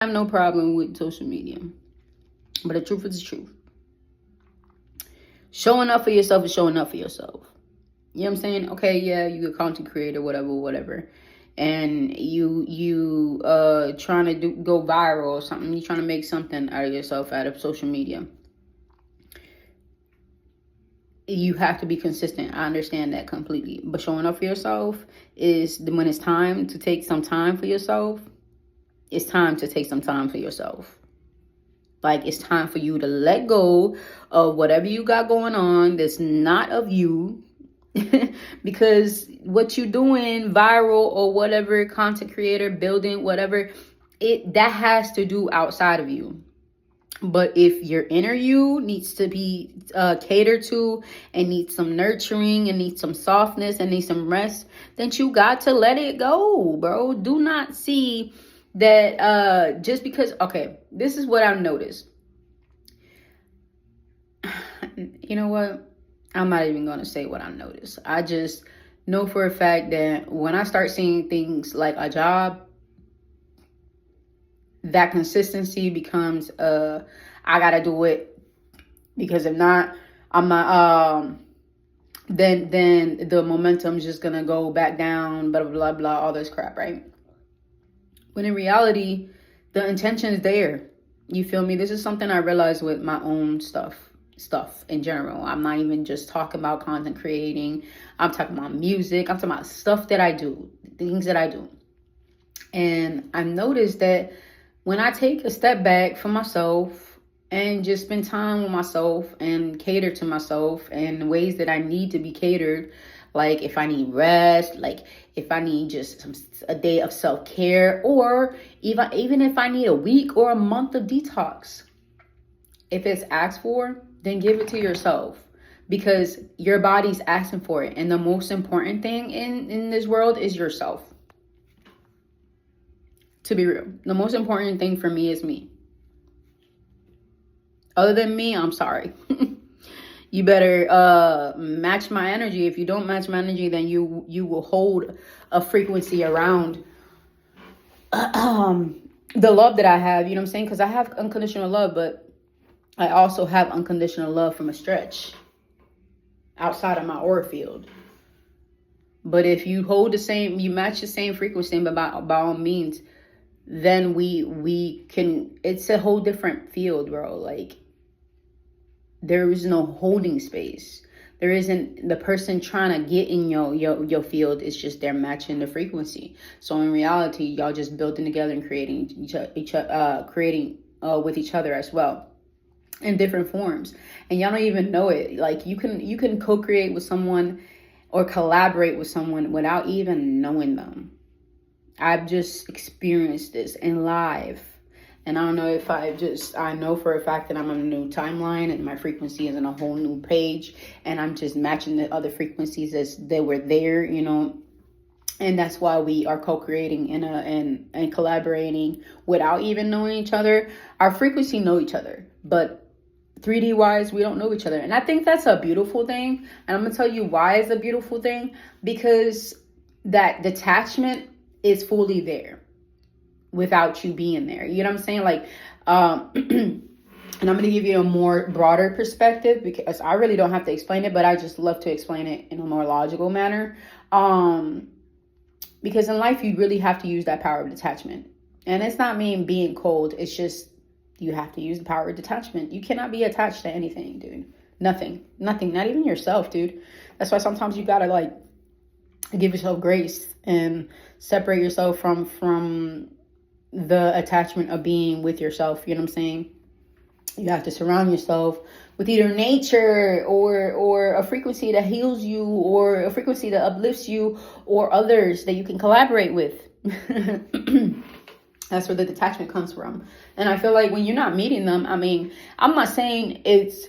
I have no problem with social media, but the truth is the truth. Showing up for yourself is showing up for yourself. You know what I'm saying? Okay, yeah, you a content creator, whatever. And you trying to go viral or something. You trying to make something out of yourself out of social media. You have to be consistent. I understand that completely. But showing up for yourself is when it's time to take some time for yourself. It's time to take some time for yourself. Like, it's time for you to let go of whatever you got going on that's not of you. Because what you doing, viral or whatever, content creator, building, whatever, that has to do outside of you. But if your inner you needs to be catered to and needs some nurturing and needs some softness and needs some rest, then you got to let it go, bro. Do not see that just because, okay, this is what I've noticed. You know what? I'm not even going to say what I noticed. I just know for a fact that when I start seeing things like a job, that consistency becomes I gotta do it, because if not, I'm not then the momentum's just gonna go back down, blah blah blah, all this crap, right? When in reality, the intention is there. You feel me? This is something I realized with my own stuff in general. I'm not even just talking about content creating. I'm talking about music. I'm talking about stuff that I do, things that I do. And I noticed that when I take a step back for myself and just spend time with myself and cater to myself in ways that I need to be catered, like if I need rest, like if I need just a day of self-care, or even if I need a week or a month of detox, if it's asked for, then give it to yourself, because your body's asking for it. And the most important thing in this world is yourself. To be real, the most important thing for me is me. Other than me, I'm sorry. You better match my energy. If you don't match my energy, then you will hold a frequency around the love that I have. You know what I'm saying? Because I have unconditional love, but I also have unconditional love from a stretch outside of my aura field. But if you hold the same, you match the same frequency, but by all means, then we can, it's a whole different field, bro. Like, there is no holding space. There isn't the person trying to get in your field. It's just they're matching the frequency. So in reality, y'all just building together and creating creating with each other as well, in different forms. And y'all don't even know it. Like, you can co-create with someone or collaborate with someone without even knowing them. I've just experienced this in live. And I don't know if I know for a fact that I'm on a new timeline and my frequency is on a whole new page. And I'm just matching the other frequencies as they were there, you know. And that's why we are co-creating and collaborating without even knowing each other. Our frequency know each other, but 3D wise, we don't know each other. And I think that's a beautiful thing. And I'm going to tell you why it's a beautiful thing. Because that detachment is fully there without you being there. You know what I'm saying? Like, and I'm going to give you a more broader perspective, because I really don't have to explain it, but I just love to explain it in a more logical manner. Because in life, you really have to use that power of detachment. And it's not mean being cold. It's just, you have to use the power of detachment. You cannot be attached to anything, dude. Nothing, not even yourself, dude. That's why sometimes you got to, like, give yourself grace and separate yourself from the attachment of being with yourself. You know what I'm saying? You have to surround yourself with either nature or a frequency that heals you, or a frequency that uplifts you, or others that you can collaborate with. That's where the detachment comes from. And I feel like when you're not meeting them, I mean, I'm not saying it's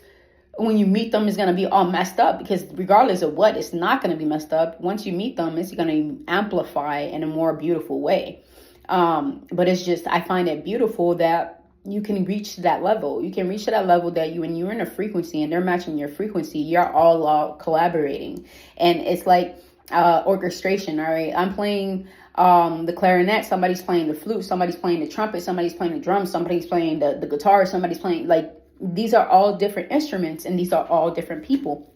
when you meet them, it's going to be all messed up, because regardless of what, it's not going to be messed up. Once you meet them, it's going to amplify in a more beautiful way. But it's just, I find it beautiful that you can reach that level. You can reach that level that when you're in a frequency and they're matching your frequency, you're all collaborating. And it's like orchestration. All right. I'm playing the clarinet, somebody's playing the flute, somebody's playing the trumpet, somebody's playing the drums, somebody's playing the guitar, somebody's playing, like, these are all different instruments and these are all different people.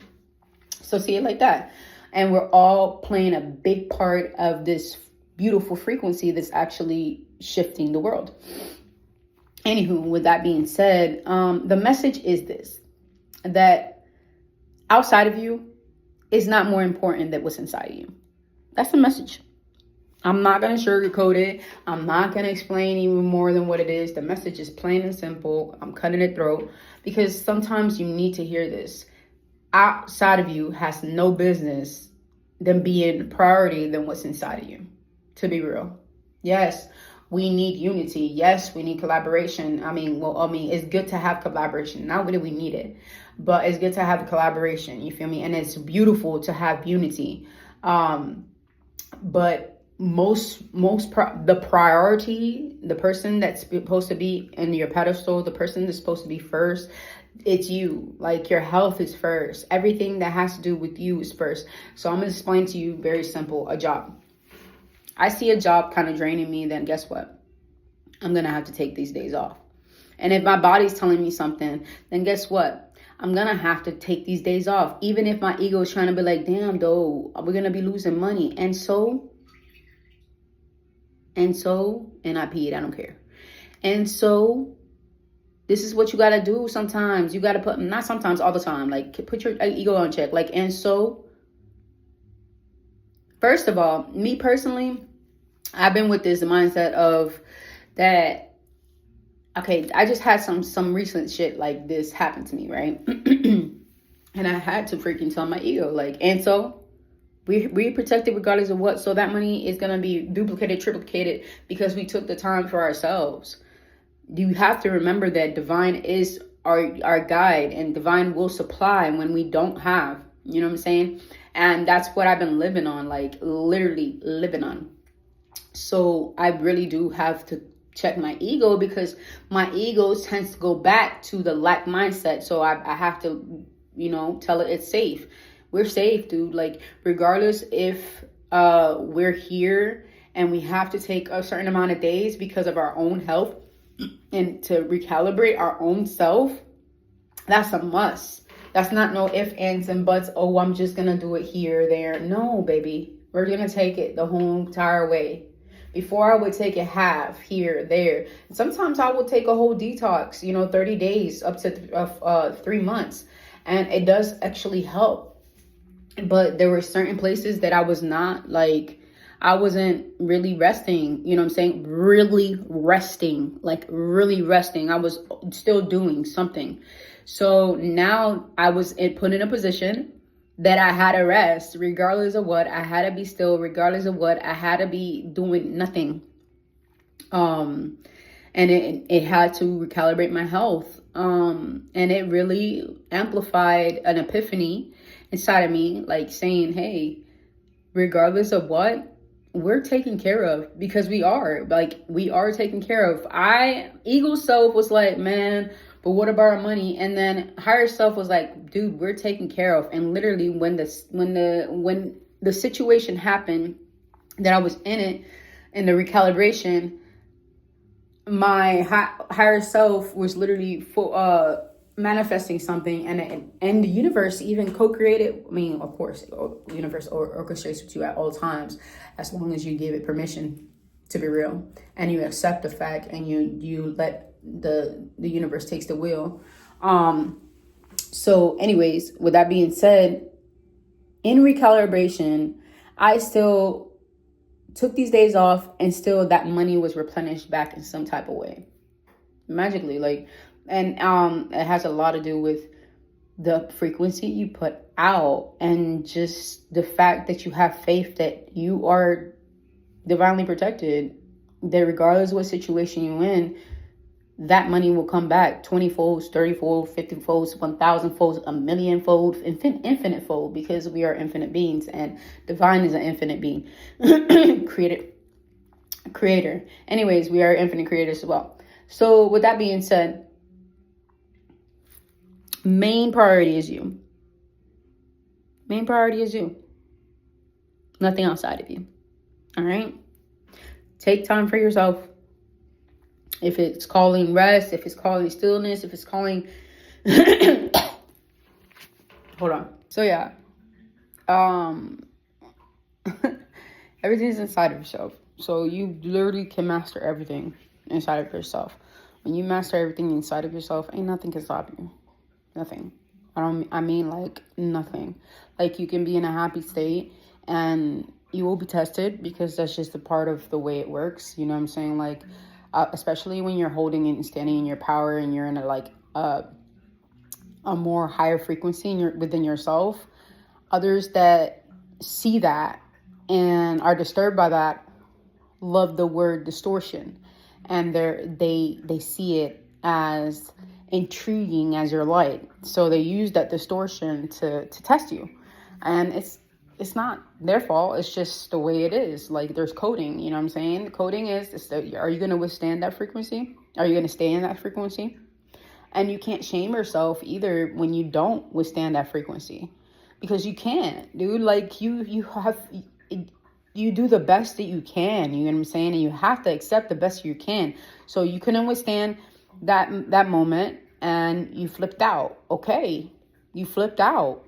So see it like that. And we're all playing a big part of this beautiful frequency that's actually shifting the world. Anywho, with that being said, the message is this, that outside of you is not more important than what's inside of you. That's the message. I'm not going to sugarcoat it. I'm not going to explain even more than what it is. The message is plain and simple. I'm cutting it throat because sometimes you need to hear this. Outside of you has no business than being priority than what's inside of you, to be real. Yes, we need unity. Yes, we need collaboration. I mean, it's good to have collaboration. Not really we need it, but it's good to have the collaboration. You feel me? And it's beautiful to have unity. But the priority, the person that's supposed to be in your pedestal, the person that's supposed to be first, it's you. Like, your health is first. Everything that has to do with you is first. So I'm going to explain to you very simple. A job. I see a job kind of draining me, then guess what? I'm going to have to take these days off. And if my body's telling me something, then guess what? I'm going to have to take these days off. Even if my ego is trying to be like, damn, though, we're going to be losing money. And I peed, I don't care. And so this is what you got to do sometimes. You got to put, not sometimes, all the time, like, put your ego on check. Like, and so, first of all, me personally, I've been with this mindset of that, okay, I just had some recent shit like this happen to me, right? And I had to freaking tell my ego, like, and so, we protected regardless of what. So that money is going to be duplicated, triplicated because we took the time for ourselves. You have to remember that divine is our guide and divine will supply when we don't have, you know what I'm saying? And that's what I've been living on, like literally living on. So I really do have to check my ego because my ego tends to go back to the lack mindset. So I have to, tell it it's safe. We're safe, dude. Like, regardless if we're here and we have to take a certain amount of days because of our own health and to recalibrate our own self, that's a must. That's not no ifs, ands, and buts. Oh, I'm just going to do it here, there. No, baby. We're going to take it the whole entire way. Before I would take it half, here, there. Sometimes I will take a whole detox, 30 days up to 3 months. And it does actually help. But there were certain places that I was not, like, I wasn't really resting, you know what I'm saying? Really resting. I was still doing something. So now I was put in a position that I had to rest regardless of what. I had to be still regardless of what. I had to be doing nothing. And it had to recalibrate my health. And it really amplified an epiphany inside of me, like saying, hey, regardless of what, we're taken care of because we are taken care of. Ego self was like, man, but what about our money? And then higher self was like, dude, we're taken care of. And literally when the situation happened that I was in the recalibration, my higher self was literally manifesting something, and the universe even co-created. I mean, of course, the universe orchestrates with you at all times, as long as you give it permission to be real, and you accept the fact, and you let the universe takes the wheel. So, anyways, with that being said, in recalibration, I still took these days off, and still that money was replenished back in some type of way, magically, like. And it has a lot to do with the frequency you put out and just the fact that you have faith that you are divinely protected, that regardless of what situation you're in, that money will come back 20 folds, 30 folds, 50 folds, 1,000 folds, a million folds, infinite fold, because we are infinite beings and divine is an infinite being. Creator. Anyways, we are infinite creators as well. So with that being said, main priority is you. Main priority is you. Nothing outside of you. All right? Take time for yourself. If it's calling rest, if it's calling stillness, if it's calling hold on. So yeah. Everything's inside of yourself. So you literally can master everything inside of yourself. When you master everything inside of yourself, ain't nothing can stop you. Nothing. I mean like nothing. Like you can be in a happy state and you will be tested because that's just a part of the way it works. You know what I'm saying? Like, especially when you're holding and standing in your power and you're in a more higher frequency within yourself. Others that see that and are disturbed by that love the word distortion, and they see it as intriguing as your light, so they use that distortion to test you. And it's not their fault, it's just the way it is. Like, there's coding, you know what I'm saying? Coding is are you going to withstand that frequency? Are you going to stay in that frequency? And you can't shame yourself either when you don't withstand that frequency, because you can't, dude. Like, you do the best that you can, you know what I'm saying? And you have to accept the best you can. So you couldn't withstand that moment and you flipped out. Okay, you flipped out.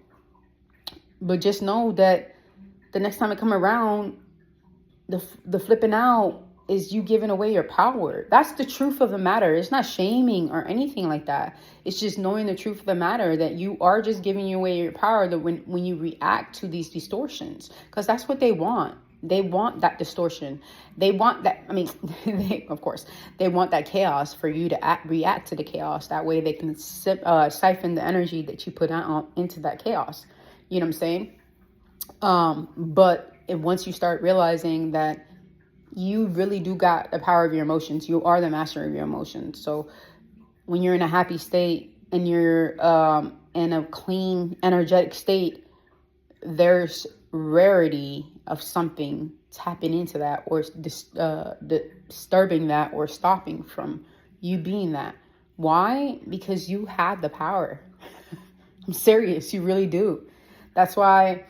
But just know that the next time it come around, the flipping out is you giving away your power. That's the truth of the matter. It's not shaming or anything like that. It's just knowing the truth of the matter, that you are just giving away your power, that when you react to these distortions, because that's what they want. They want that distortion. They want that. I mean, of course, they want that chaos for you to react to the chaos. That way they can siphon the energy that you put out into that chaos. You know what I'm saying? But once you start realizing that you really do got the power of your emotions, you are the master of your emotions. So when you're in a happy state and you're in a clean, energetic state, there's rarity of something tapping into that or disturbing that or stopping from you being that. Why? Because you have the power. I'm serious, you really do. That's why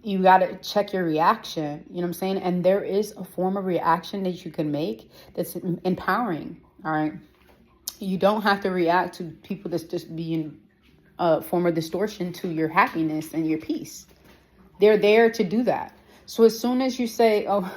you got to check your reaction, you know what I'm saying? And there is a form of reaction that you can make that's empowering, all right? You don't have to react to people that's just being a form of distortion to your happiness and your peace. They're there to do that. So as soon as you say, oh,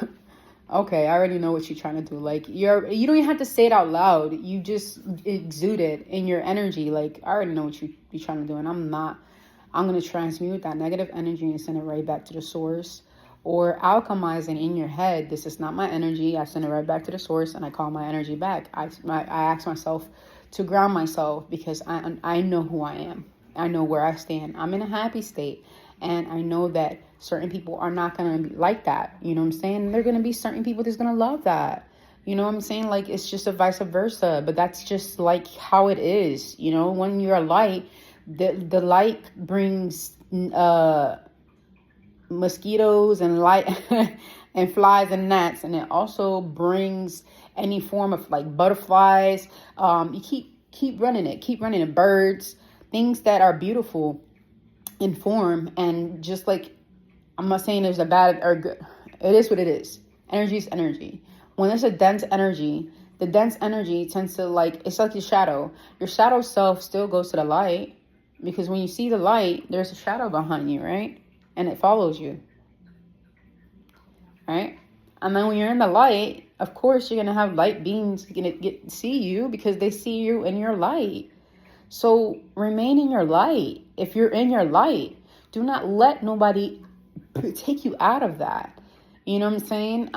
okay, I already know what you're trying to do. Like, you don't even have to say it out loud. You just exude it in your energy. Like, I already know what you're trying to do. And I'm going to transmute that negative energy and send it right back to the source. Or alchemizing in your head, this is not my energy. I send it right back to the source and I call my energy back. I ask myself to ground myself, because I know who I am. I know where I stand. I'm in a happy state. And I know that certain people are not going to be like that. You know what I'm saying? They're going to be certain people that's going to love that. You know what I'm saying? Like, it's just a vice versa. But that's just like how it is. You know, when you're a light, the light brings mosquitoes and light and flies and gnats. And it also brings any form of like butterflies. You keep running it. Birds, things that are beautiful in form. And just like, I'm not saying there's a bad or good, it is what it is. Energy is energy. When there's a dense energy, the dense energy tends to, like, it's like your shadow self still goes to the light, because when you see the light, there's a shadow behind you, right? And it follows you, right? And then when you're in the light, of course you're gonna have light beings gonna see you, because they see you in your light. So remain in your light. If you're in your light, do not let nobody take you out of that. You know what I'm saying?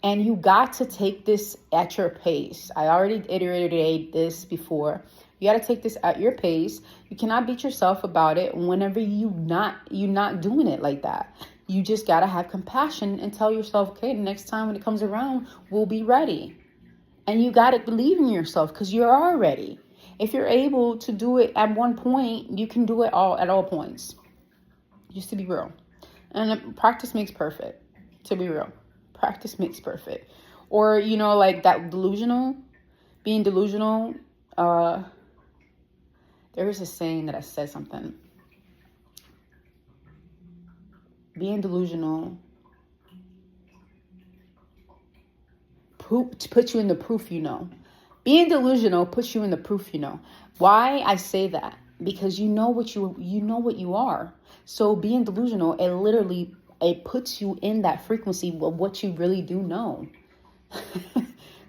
And you got to take this at your pace. I already iterated this before. You got to take this at your pace. You cannot beat yourself about it whenever you're not doing it like that. You just got to have compassion and tell yourself, okay, the next time when it comes around, we'll be ready. And you got to believe in yourself, because you're already. If you're able to do it at one point, you can do it at all points. Just to be real. And practice makes perfect, to be real. Practice makes perfect. Or, you know, like that being delusional. There is a saying that I said something. Being delusional puts you in the proof you know. Being delusional puts you in the proof you know. Why I say that? Because you know what you are. So being delusional, it puts you in that frequency of what you really do know.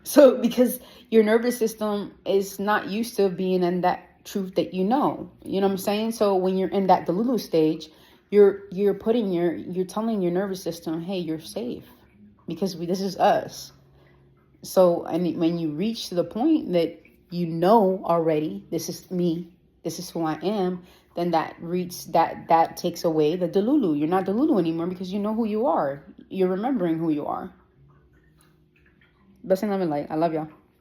So because your nervous system is not used to being in that truth that you know. You know what I'm saying? So when you're in that delulu stage, you're telling your nervous system, hey, you're safe. Because this is us. So when you reach to the point that you know already, this is me, this is who I am, then that takes away the delulu. You're not delulu anymore because you know who you are. You're remembering who you are. Blessing, love, and light. I love y'all.